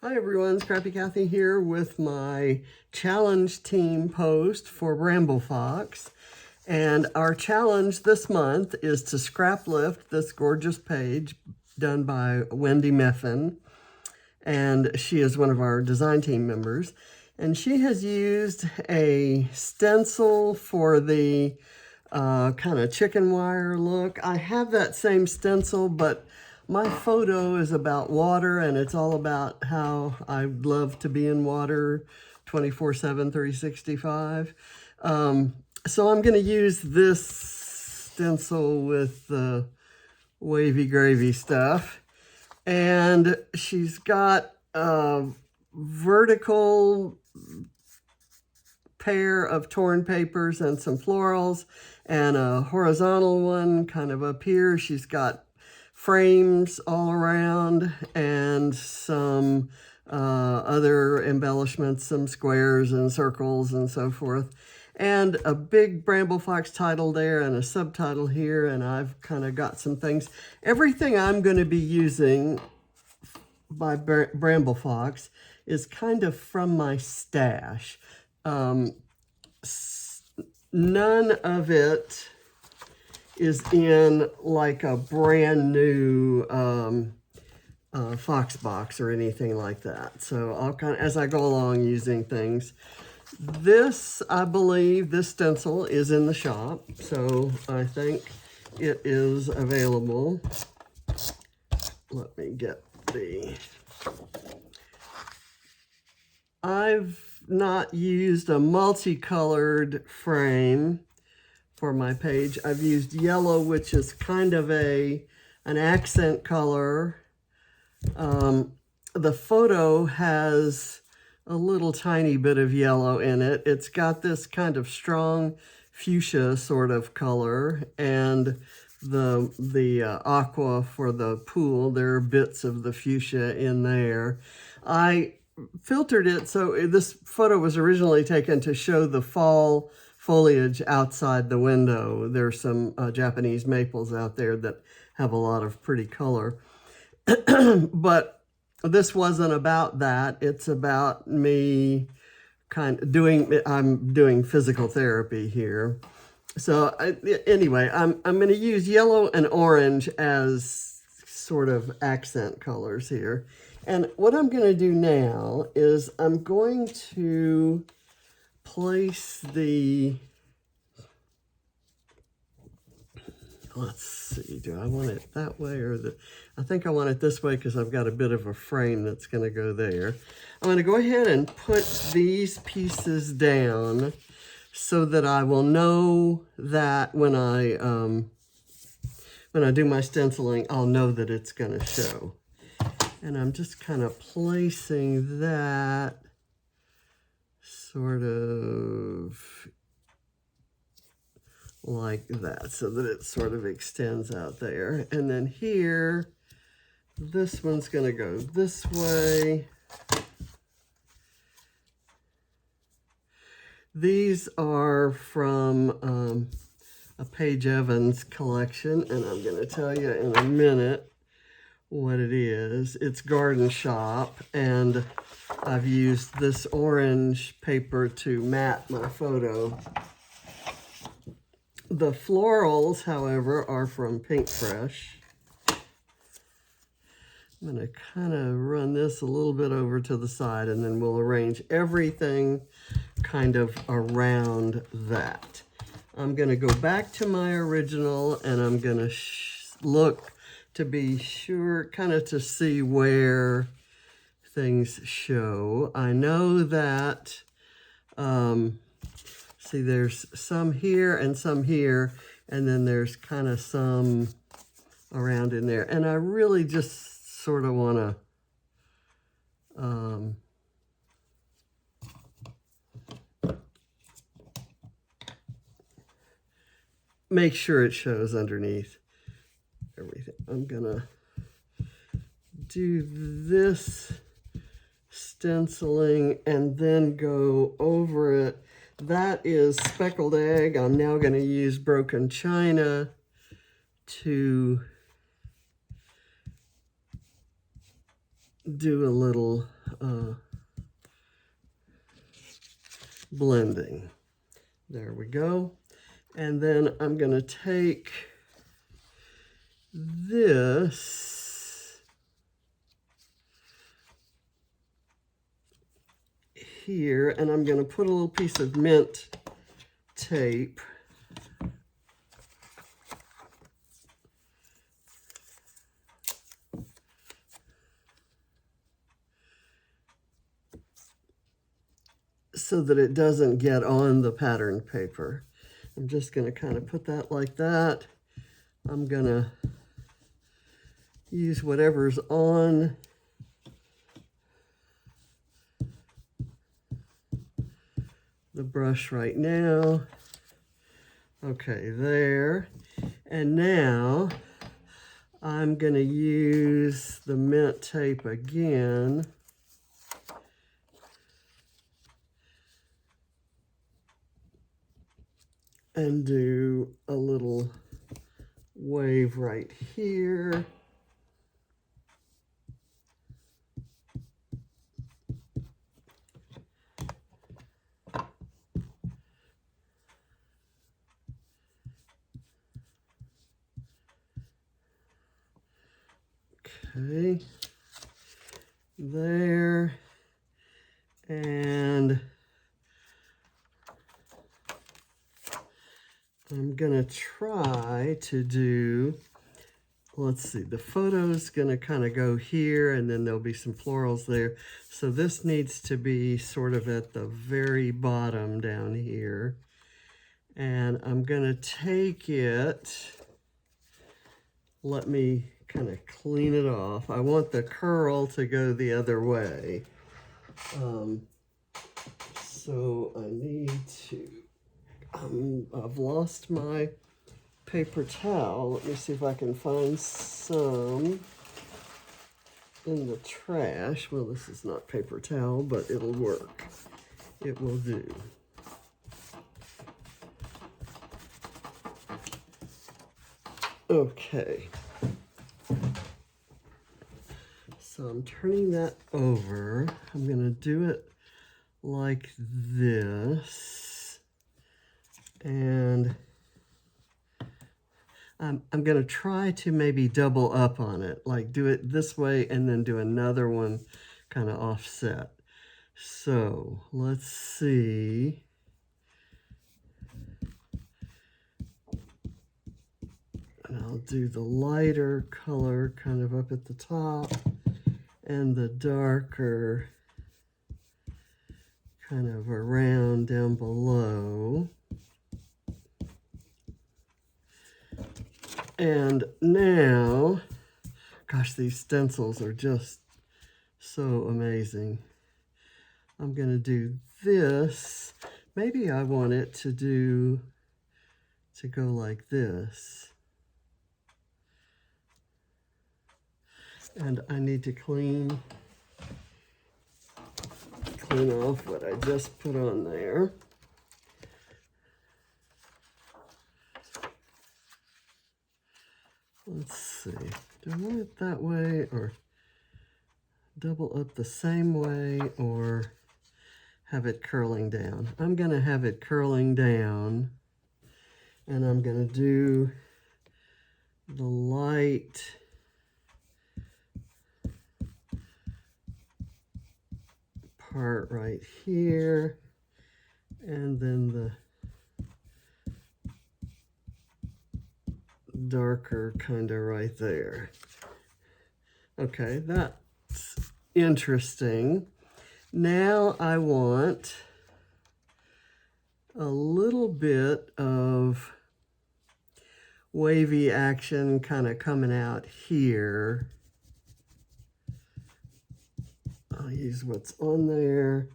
Hi everyone, Scrappy Kathy here with my challenge team post for Bramble Fox. And our challenge this month is to scrap lift this gorgeous page done by Wendy Meffan. And she is one of our design team members. And she has used a stencil for the kind of chicken wire look. I have that same stencil, but my photo is about water, and it's all about how I love to be in water 24/7, 365. So I'm going to use this stencil with the wavy gravy stuff. And she's got a vertical pair of torn papers and some florals, and a horizontal one kind of up here. She's got frames all around and some other embellishments, some squares and circles and so forth, and a big Bramble Fox title there and a subtitle here, and I've kind of got some things. Everything I'm going to be using by Bramble Fox is kind of from my stash. None of it is in like a brand new Fox box or anything like that. So I'll kind of, as I go along, using things. This, I believe, this stencil is in the shop, so I think it is available. Let me get the... I've not used a multicolored frame for my page. I've used yellow, which is kind of an accent color. The photo has a little tiny bit of yellow in it. It's got this kind of strong fuchsia sort of color, and the aqua for the pool, there are bits of the fuchsia in there. I filtered it, so this photo was originally taken to show the fall foliage outside the window. There's some Japanese maples out there that have a lot of pretty color. But this wasn't about that. It's about me I'm doing physical therapy here. So anyway, I'm going to use yellow and orange as sort of accent colors here. And what I'm going to do now is I'm going to place the, let's see, do I want it that way or I think I want it this way because I've got a bit of a frame that's going to go there. I'm going to go ahead and put these pieces down so that I will know that when I do my stenciling, I'll know that it's going to show. And I'm just kind of placing that sort of like that so that it sort of extends out there. And then here, this one's going to go this way. These are from a Paige Evans collection, and I'm going to tell you in a minute what it is. It's Garden Shop, and I've used this orange paper to mat my photo. The florals, however, are from Pink Fresh. I'm going to kind of run this a little bit over to the side, and then we'll arrange everything kind of around that. I'm going to go back to my original, and I'm going to look to be sure, kind of to see where things show. I know that, see, there's some here and some here, and then there's kind of some around in there. And I really just sort of want to make sure it shows underneath everything. I'm gonna do this stenciling and then go over it. That is speckled egg. I'm now going to use broken china to do a little blending. There we go. And then I'm going to take this here, and I'm going to put a little piece of mint tape so that it doesn't get on the pattern paper. I'm just going to kind of put that like that. I'm going to use whatever's on the brush right now. Okay, there. And now I'm going to use the mint tape again. And do a little wave right here. Okay, there, and I'm gonna try to do, let's see, the photo's gonna kind of go here, and then there'll be some florals there. So this needs to be sort of at the very bottom down here. And I'm gonna take it, let me kind of clean it off. I want the curl to go the other way. So I need to, I've lost my paper towel. Let me see if I can find some in the trash. Well, this is not paper towel, but it'll work. It will do. Okay. So I'm turning that over. I'm going to do it like this. And I'm going to try to maybe double up on it, like do it this way and then do another one kind of offset. So let's see. And I'll do the lighter color kind of up at the top and the darker kind of around down below. And now, gosh, these stencils are just so amazing. I'm going to do this. Maybe I want it to go like this. And I need to clean off what I just put on there. Let's see, do I want it that way or double up the same way or have it curling down? I'm going to have it curling down, and I'm going to do the light part right here, and then the darker kind of right there. Okay, that's interesting. Now I want a little bit of wavy action kind of coming out here. I'll use what's on there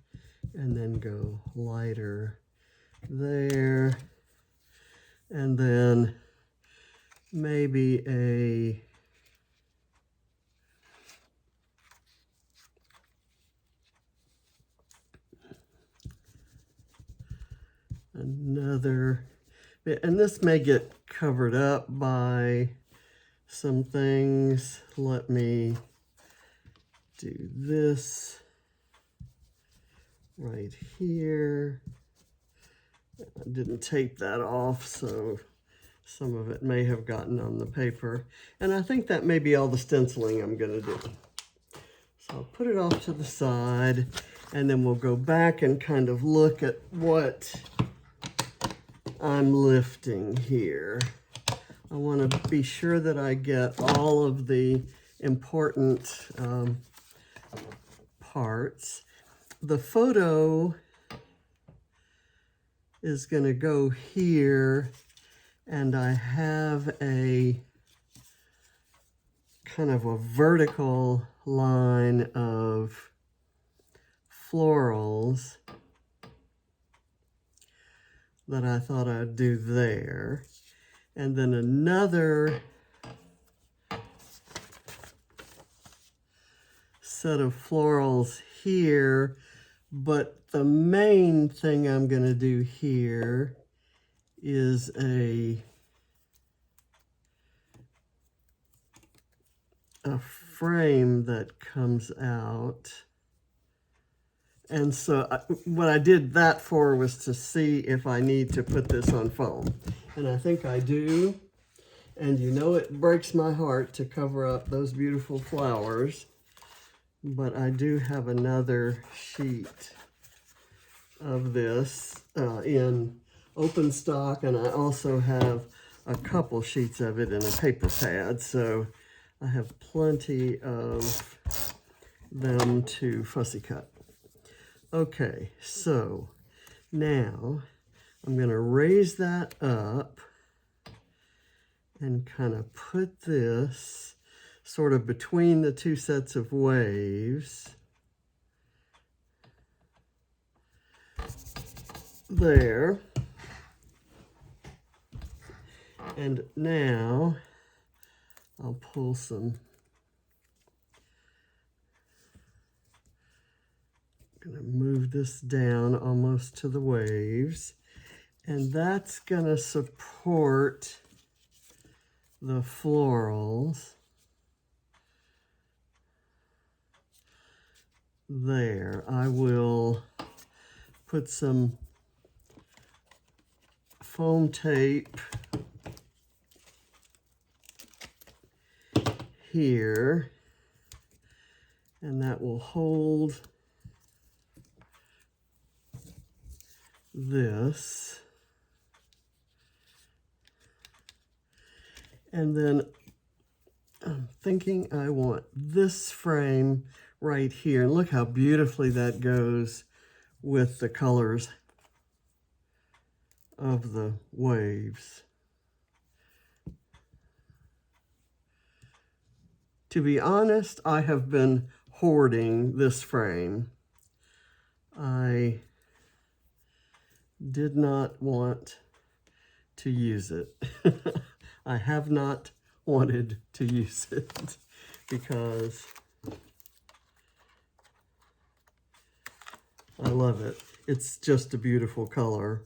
and then go lighter there. And then maybe another, and this may get covered up by some things. Let me do this right here. I didn't tape that off, so some of it may have gotten on the paper. And I think that may be all the stenciling I'm going to do. So I'll put it off to the side, and then we'll go back and kind of look at what I'm lifting here. I want to be sure that I get all of the important parts. The photo is going to go here, and I have a kind of a vertical line of florals that I thought I'd do there. And then another set of florals here, but the main thing I'm going to do here is a frame that comes out. And so what I did that for was to see if I need to put this on foam. And I think I do. And you know it breaks my heart to cover up those beautiful flowers. But I do have another sheet of this in open stock. And I also have a couple sheets of it in a paper pad. So I have plenty of them to fussy cut. Okay, so now I'm going to raise that up and kind of put this sort of between the two sets of waves. There. And now I'll pull some. I'm going to move this down almost to the waves, and that's going to support the florals there. I will put some foam tape here, and that will hold this. And then I'm thinking I want this frame right here. And look how beautifully that goes with the colors of the waves. To be honest, I have been hoarding this frame. I did not want to use it. I have not wanted to use it because I love it. It's just a beautiful color.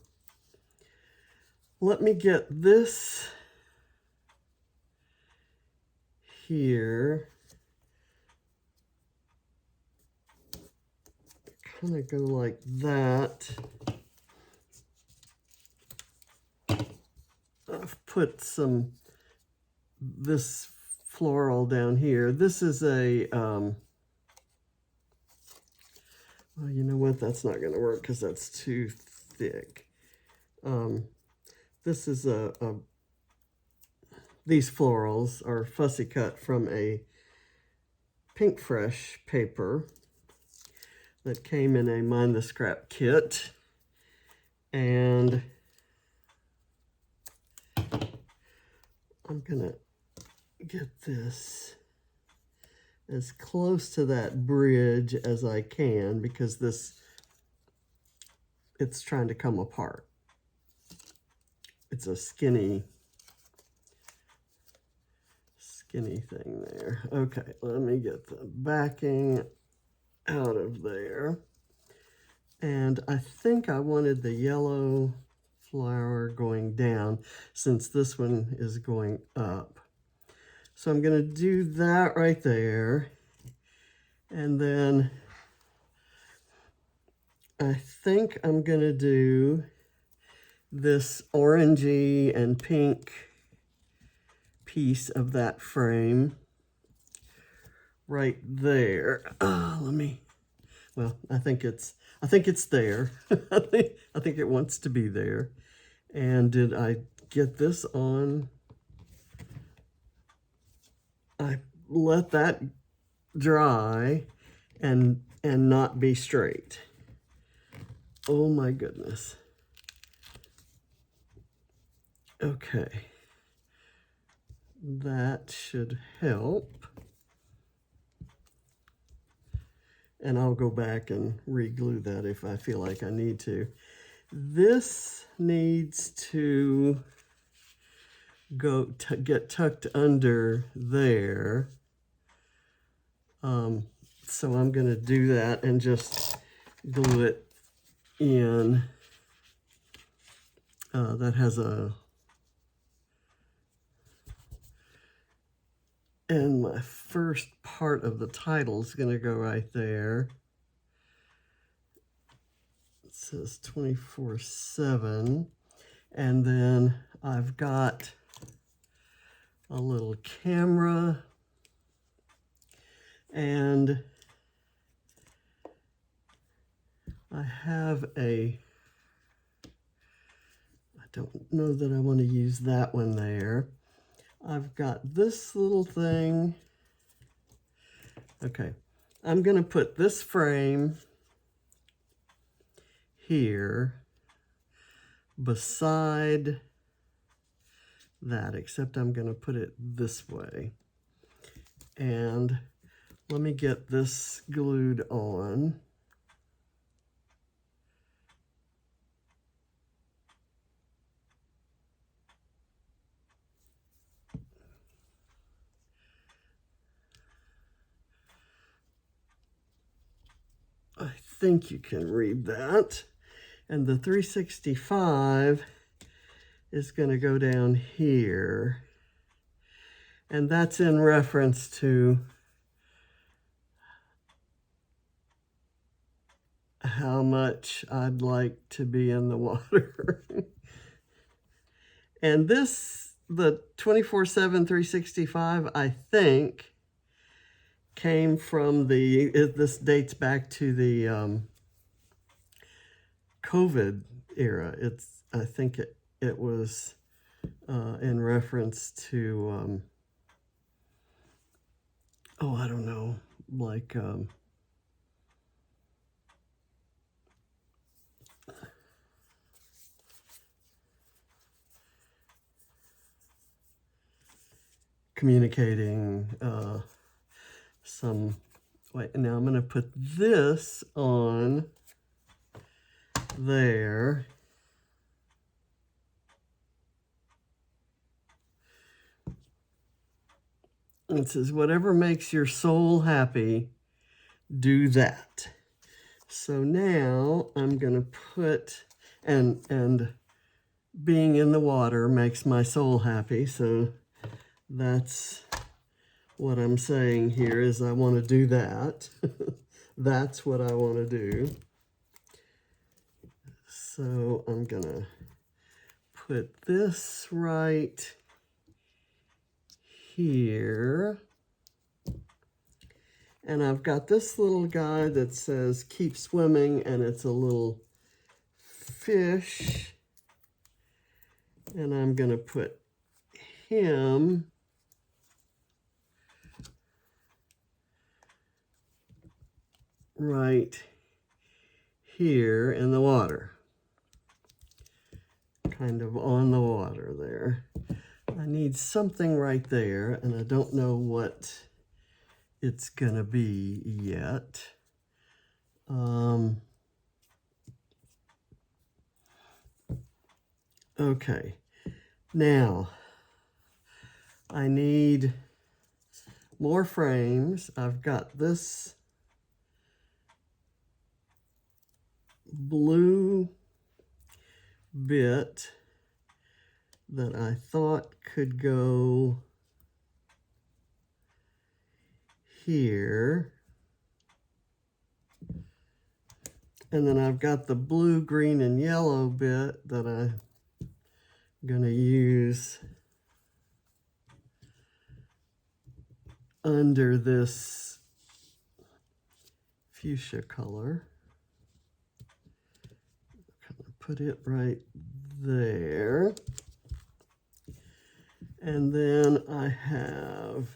Let me get this here. Kind of go like that. I've put this floral down here. This is a, well, you know what? That's not going to work because that's too thick. This is these florals are fussy cut from a Pink Fresh paper that came in a Mind the Scrap kit. And I'm gonna get this as close to that bridge as I can because it's trying to come apart. It's a skinny thing there. Okay, let me get the backing out of there. And I think I wanted the yellow flower going down since this one is going up. So I'm going to do that right there. And then I think I'm gonna do this orangey and pink piece of that frame right there. Well, I think it's there. I think it wants to be there. And did I get this on? I let that dry and not be straight. Oh my goodness. Okay. That should help. And I'll go back and re-glue that if I feel like I need to. This needs to get tucked under there. So I'm going to do that and just glue it in. That has and my first part of the title is going to go right there. It says 24/7. And then I've got a little camera, and I have I don't know that I want to use that one there. I've got this little thing. Okay, I'm going to put this frame here beside that, except I'm going to put it this way. And let me get this glued on. I think you can read that. And the 365 is going to go down here. And that's in reference to how much I'd like to be in the water. And this, the 24/7 365, I think, came from this dates back to the COVID era. I think it was in reference to, oh, I don't know, like, communicating some, wait, now I'm going to put this on there. It says, whatever makes your soul happy, do that. So now I'm going to put, and being in the water makes my soul happy. So that's what I'm saying here is I want to do that. That's what I want to do. So I'm going to put this right here. And I've got this little guy that says keep swimming, and it's a little fish. And I'm going to put him right here in the water. Kind of on the water there. I need something right there, and I don't know what it's gonna be yet. Okay, now I need more frames. I've got this blue bit that I thought could go here. And then I've got the blue, green, and yellow bit that I'm going to use under this fuchsia color. Kind of put it right there. And then I have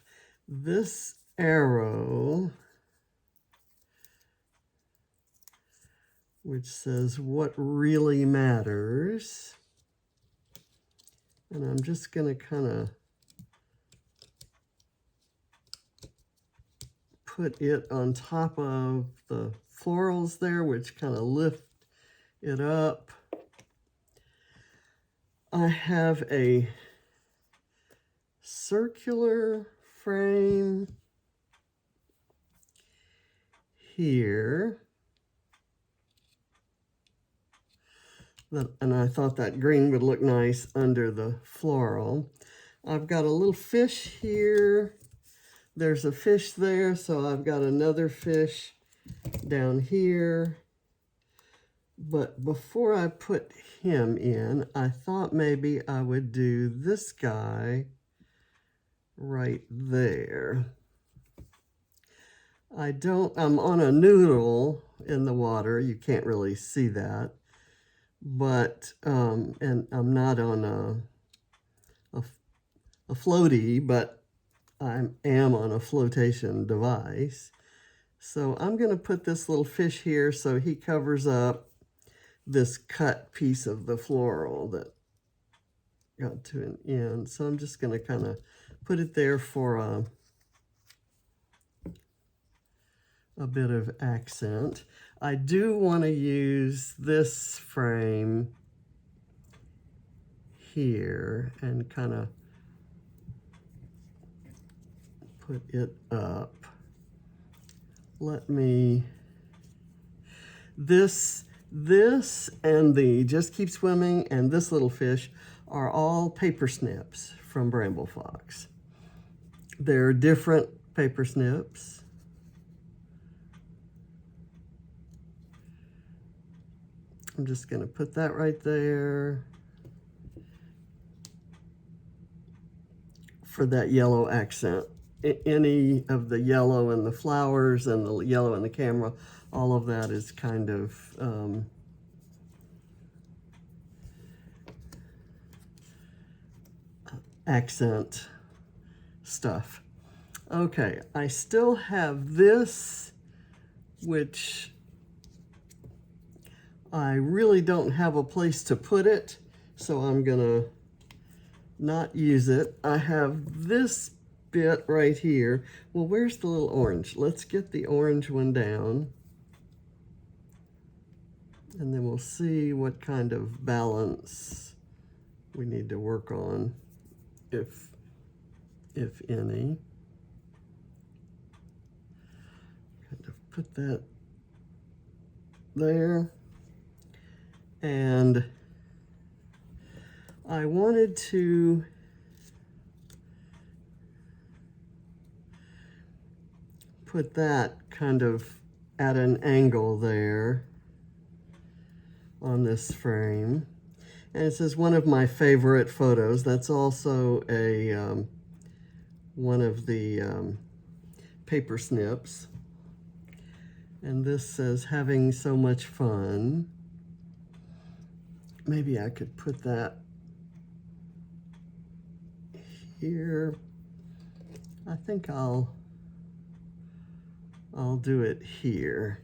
this arrow, which says what really matters. And I'm just going to kind of put it on top of the florals there, which kind of lift it up. I have a circular frame here. And I thought that green would look nice under the floral. I've got a little fish here. There's a fish there, so I've got another fish down here. But before I put him in, I thought maybe I would do this guy right there. I'm on a noodle in the water. You can't really see that. But, and I'm not on a floaty, but I am on a flotation device. So I'm going to put this little fish here so he covers up this cut piece of the floral that got to an end. So I'm just going to kind of put it there for a bit of accent. I do want to use this frame here and kind of put it up. Let me, this and the Just Keep Swimming and this little fish are all paper snips from Bramble Fox. They're different paper snips. I'm just going to put that right there for that yellow accent. Any of the yellow in the flowers and the yellow in the camera, all of that is kind of accent stuff. Okay, I still have this, which I really don't have a place to put it, so I'm gonna not use it. I have this bit right here. Well, where's the little orange? Let's get the orange one down, and then we'll see what kind of balance we need to work on, if any. Kind of put that there. And I wanted to put that kind of at an angle there on this frame. And it says one of my favorite photos. That's also a one of the paper snips. And this says having so much fun. Maybe I could put that here. I think I'll do it here.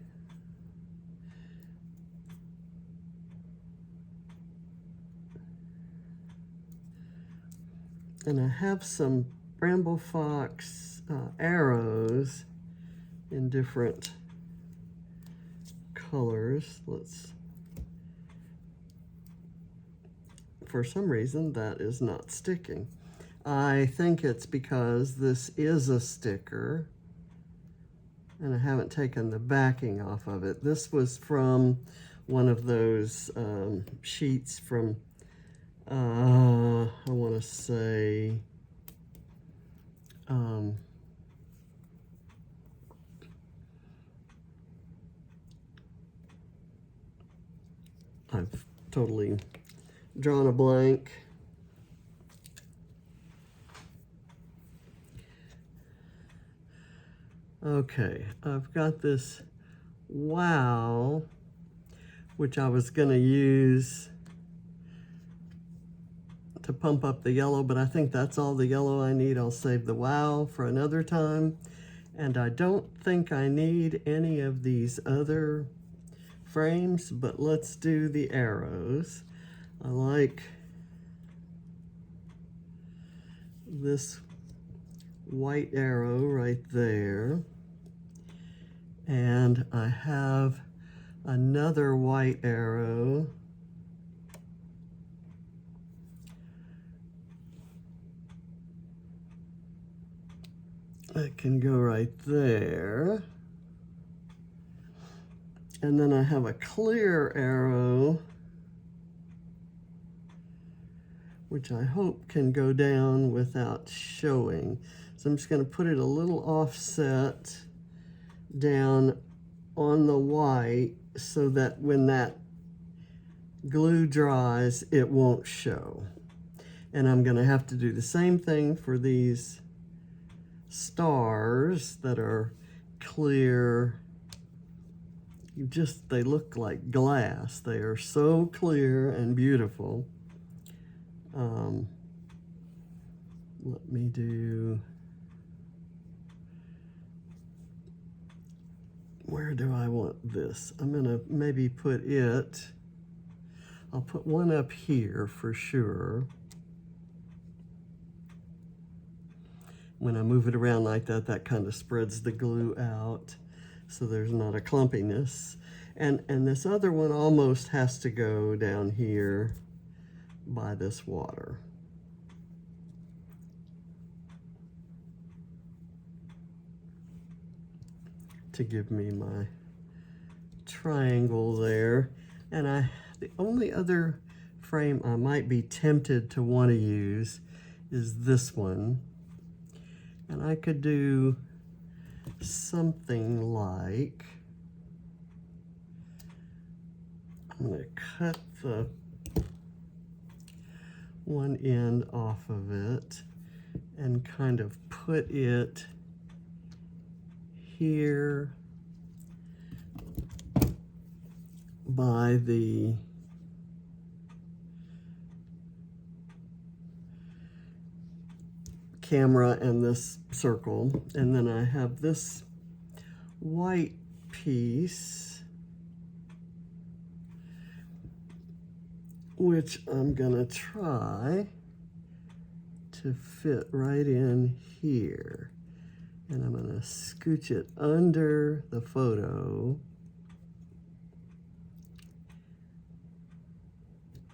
And I have some Bramble Fox arrows in different colors. For some reason, that is not sticking. I think it's because this is a sticker and I haven't taken the backing off of it. This was from one of those sheets from, I want to say, I've totally drawn a blank. Okay, I've got this wow, which I was gonna use to pump up the yellow, but I think that's all the yellow I need. I'll save the wow for another time. And I don't think I need any of these other frames, but let's do the arrows. I like this white arrow right there. And I have another white arrow that can go right there. And then I have a clear arrow, which I hope can go down without showing. So I'm just going to put it a little offset down on the white so that when that glue dries, it won't show. And I'm going to have to do the same thing for these stars that are clear. They look like glass. They are so clear and beautiful. Let me do, where do I want this? I'm gonna maybe put it, I'll put one up here for sure. When I move it around like that, that kind of spreads the glue out so there's not a clumpiness. And this other one almost has to go down here by this water. To give me my triangle there. And the only other frame I might be tempted to want to use is this one. And I could do something like, I'm going to cut the one end off of it and kind of put it here by the camera and this circle. And then I have this white piece, which I'm gonna try to fit right in here. And I'm gonna scooch it under the photo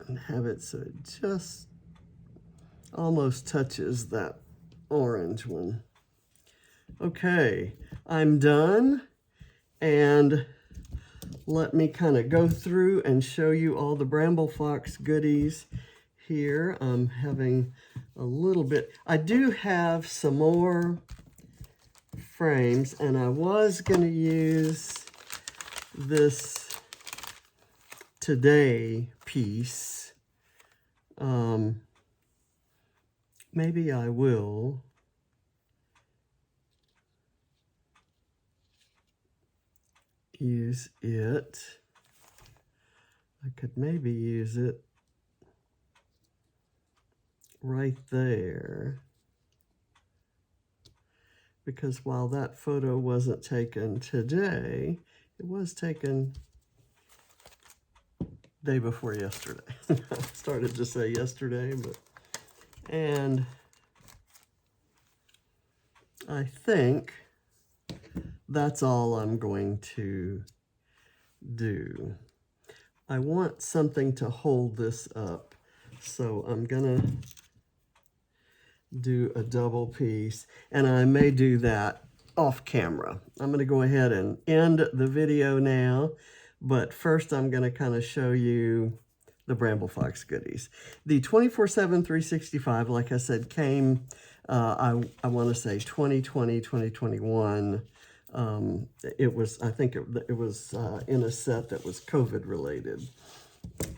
and have it so it just almost touches that orange one. Okay, I'm done, and let me kind of go through and show you all the Bramble Fox goodies here. I'm having a little bit, I do have some more frames, and I was going to use this today piece. Maybe I will. Use it. I could maybe use it right there, because while that photo wasn't taken today, it was taken day before yesterday. I started to say yesterday, but, and I think that's all I'm going to do. I want something to hold this up, so I'm gonna do a double piece, and I may do that off camera. I'm gonna go ahead and end the video now, but first I'm gonna kind of show you the Bramble Fox goodies. The 24/7 365, like I said, came, I want to say 2020, 2021. It was, I think it was in a set that was COVID related.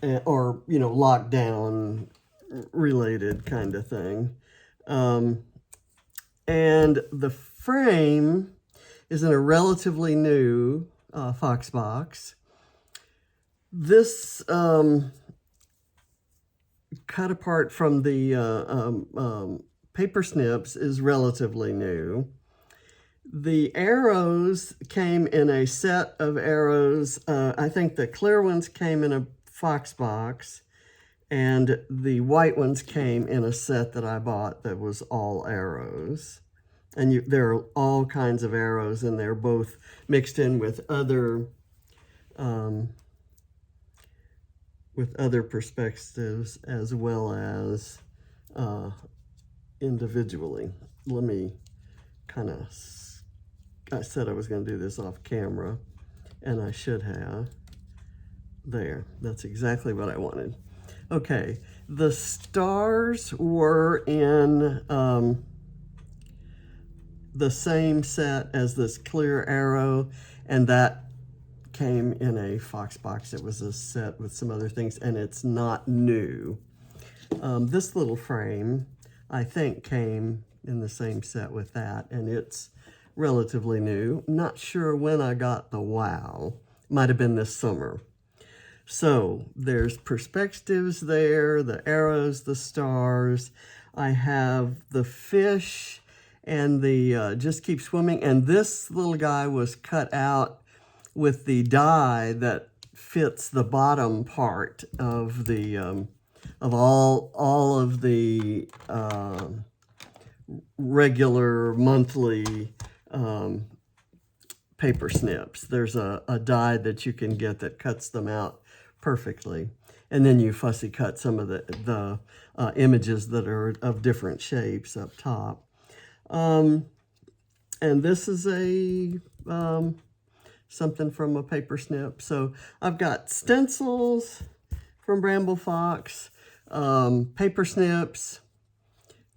or, you know, lockdown related kind of thing. And the frame is in a relatively new Fox box. This cut apart from the paper snips is relatively new. The arrows came in a set of arrows. I think the clear ones came in a Fox box, and the white ones came in a set that I bought that was all arrows. And there are all kinds of arrows, and they're both mixed in with other perspectives as well as individually. Let me kind of, I said I was going to do this off camera, and I should have. There, that's exactly what I wanted. Okay, the stars were in the same set as this clear arrow, and that came in a Fox box. It was a set with some other things, and it's not new. This little frame, I think, came in the same set with that, and it's relatively new. Not sure when I got the wow. Might have been this summer. So there's perspectives there, the arrows, the stars. I have the fish and the just keep swimming. And this little guy was cut out with the die that fits the bottom part of the of all of the regular monthly paper snips. There's a die that you can get that cuts them out perfectly. And then you fussy cut some of the images that are of different shapes up top. And this is a something from a paper snip. So I've got stencils from Bramble Fox, paper snips,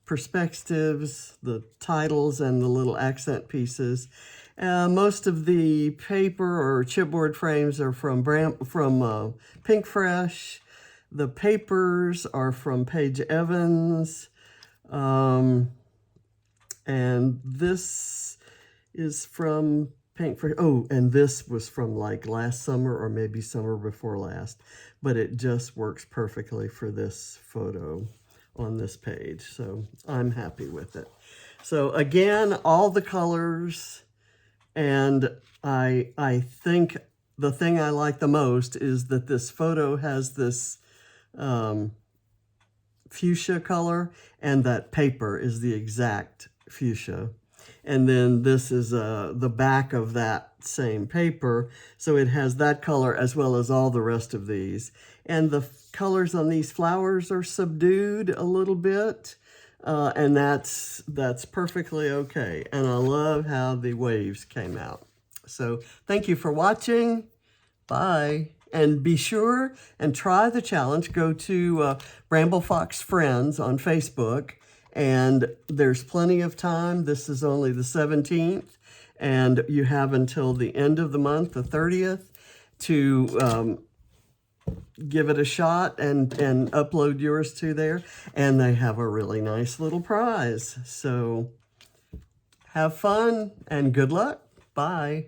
perspectives, the titles, and the little accent pieces. Most of the paper or chipboard frames are from Pink Fresh. The papers are from Paige Evans. And this is from Pink Fresh. Oh, and this was from like last summer or maybe summer before last. But it just works perfectly for this photo on this page. So I'm happy with it. So again, all the colors. And I think the thing I like the most is that this photo has this fuchsia color, and that paper is the exact fuchsia. And then this is the back of that same paper, so it has that color as well as all the rest of these. And the colors on these flowers are subdued a little bit. And that's perfectly okay. And I love how the waves came out. So thank you for watching. Bye. And be sure and try the challenge. Go to Bramble Fox Friends on Facebook. And there's plenty of time. This is only the 17th. And you have until the end of the month, the 30th, to give it a shot and upload yours to there. And they have a really nice little prize. So have fun and good luck. Bye.